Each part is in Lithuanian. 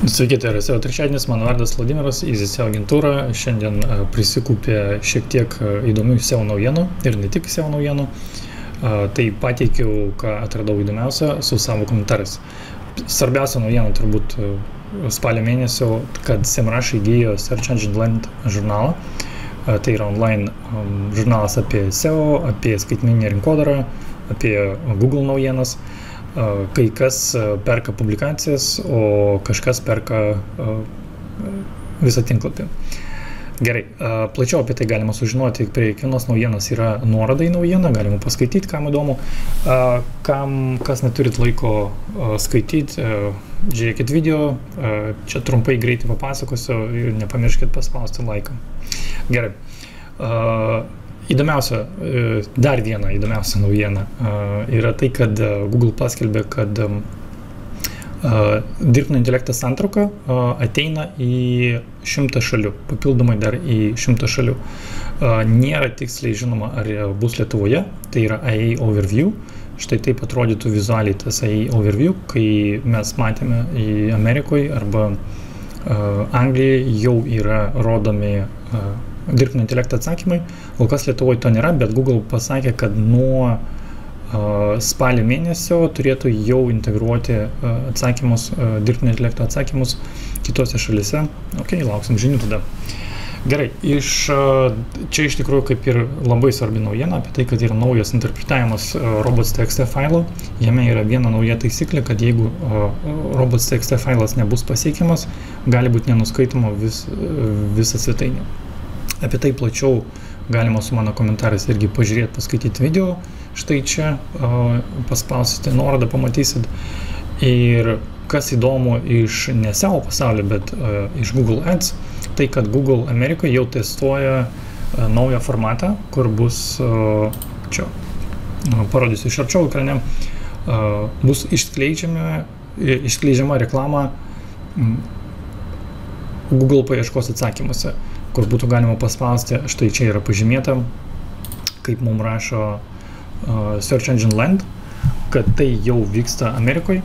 Sveiki, tai yra SEO trečiadienis, mano vardas Vladimiras, EasySEO agentūra. Šiandien prisikūpė šiek tiek įdomių SEO naujienų ir ne tik SEO naujienų. Tai pateikiau, ką atradau įdomiausia su savo komentarais. Svarbiausia naujiena turbūt spalio mėnesio, kad SEMrush įgijo Search Engine Land žurnalą. Tai yra online žurnalas apie SEO, apie skaitmeninę rinkodarą, apie Google naujienas. Kai kas perka publikacijas, o kažkas perka visą tinklapį. Gerai, plačiau apie tai galima sužinoti, prie kiekvienos naujienos yra nuoroda į naujieną, galima paskaityti, kam įdomu. Kas neturit laiko skaityti, žiūrėkit video, čia trumpai greitai papasakosiu ir nepamirškit paspausti laiką. Gerai. Įdomiausia, dar viena įdomiausia naujiena yra tai, kad Google paskelbė, kad dirbtinio intelekto santrauka ateina į 100 šalių, papildomai dar į 100 šalių. Nėra tiksliai žinoma, ar bus Lietuvoje, tai yra AI Overview. Štai taip atrodytų vizualiai tas AI Overview, kai mes matėme į Amerikoje arba Anglijoje jau yra rodomi dirbtinio intelekto atsakymai. Kol kas Lietuvoje to nėra, bet Google pasakė, kad nuo spalio mėnesio turėtų jau integruoti atsakymus, dirbtinio intelekto atsakymus kitose šalise. Ok, lauksim žinių tada. Gerai, čia iš tikrųjų kaip ir labai svarbi naujiena apie tai, kad yra naujas interpretavimas robots.txt failo. Jame yra viena nauja taisyklė, kad jeigu robots.txt failas nebus pasiekiamas, gali būti nenuskaitoma visa svetainė. Apie tai plačiau galima su mano komentarais irgi pažiūrėti, paskaityti video. Štai čia paspausite nuorodą, pamatysit. Ir kas įdomu iš ne SEO pasaulio, bet iš Google Ads, tai kad Google Amerikoje jau testuoja naują formatą, kur bus, čia parodysiu iš arčiau ekrane, bus išskleidžiama reklama Google paieškos atsakymuose, kur būtų galima paspausti, štai čia yra pažymėta, kaip mums rašo Search Engine Land, kad tai jau vyksta Amerikoje.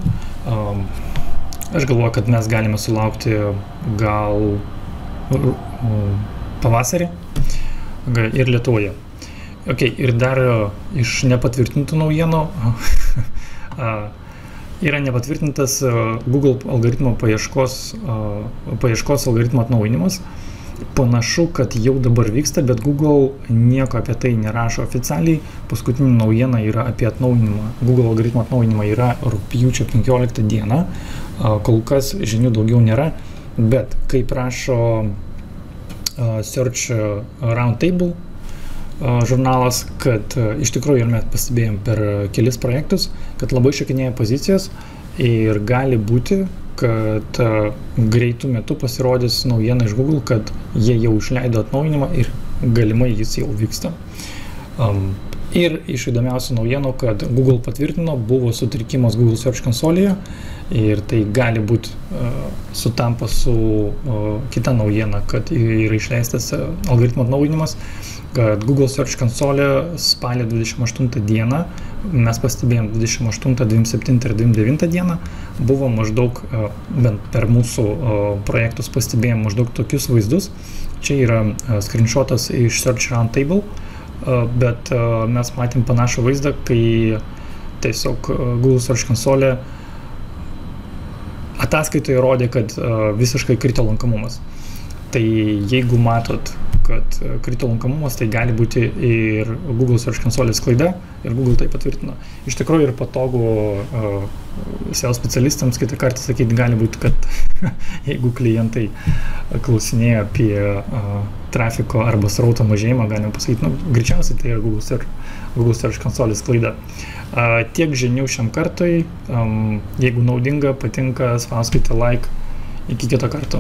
Aš galvoju, kad mes galime sulaukti gal pavasarį ir Lietuvoje. Okay, ir dar iš nepatvirtintų naujienų yra nepatvirtintas Google algoritmo paieškos algoritmo atnaujinimas. Panašu, kad jau dabar vyksta, bet Google nieko apie tai nerašo oficialiai. Paskutinė naujiena yra apie atnaujinimą. Google algoritmo atnaujinimą yra rugpjūčio 15 dieną. Kol kas žinių daugiau nėra, bet kaip rašo Search Roundtable žurnalas, kad iš tikrųjų ir mes pastebėjom per kelis projektus, kad labai šokinėja pozicijas ir gali būti, kad greitų metų pasirodys naujiena iš Google, kad jie jau išleido atnaujinimą ir galimai jis jau vyksta. Ir iš įdomiausių naujienų, kad Google patvirtino, buvo sutrikimas Google Search konsolėje ir tai gali būti sutampa su kita naujiena, kad yra išleistas algoritmo atnaujinimas, kad Google Search konsolė spalio 28 dieną, mes pastebėjom 28, 27 ir 29 dieną, buvo maždaug, bent per mūsų projektus pastebėjom maždaug tokius vaizdus. Čia yra screenshotas iš Search Roundtable, bet mes matėm panašų vaizdą, kai tiesiog Google Search konsolė ataskaitoje rodė, kad visiškai krito lankomumas. Tai jeigu matot, kad krito lankomumas, tai gali būti ir Google Search konsolės klaida ir Google tai patvirtino. Iš tikrųjų ir patogu SEO specialistams kitą kartą sakyti gali būti, kad jeigu klientai klausinėja apie trafiko arba srauto mažėjimą, galima pasakyti, greičiausiai tai yra Google Search konsolės klaida. Tiek žinių šiam kartui. Jeigu naudinga, patinka, spauskite like. Iki kito karto.